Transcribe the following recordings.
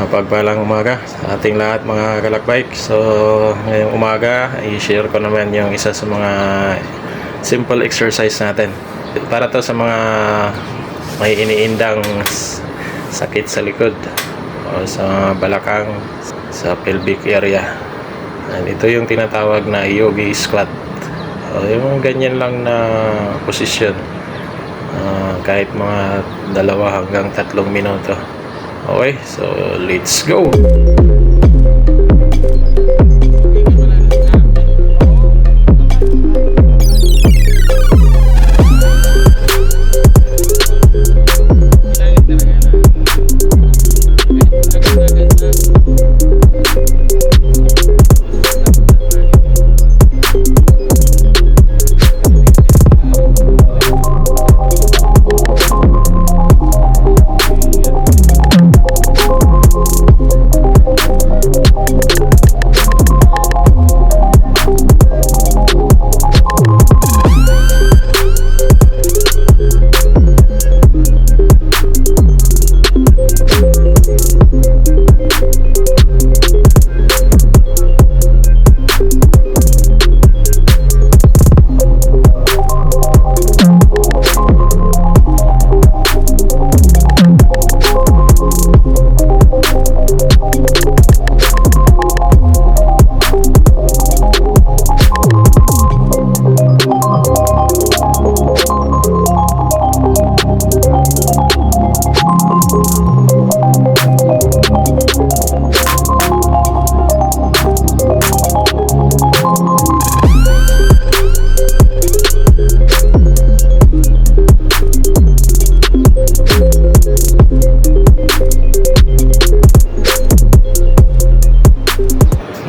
Mapagpalang umaga sa ating lahat mga kalakbike. So ngayong umaga i-share ko naman yung isa sa mga simple exercise natin. Para to sa mga may iniindang sakit sa likod o sa balakang, sa pelvic area. And ito yung tinatawag na yogi squat. Yung ganyan lang na posisyon. Kahit mga 2 hanggang 3 minuto. Okay, so let's go.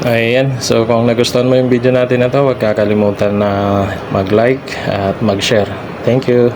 Ayan, so kung nagustuhan mo yung video natin na to, huwag kakalimutan na mag-like at mag-share. Thank you.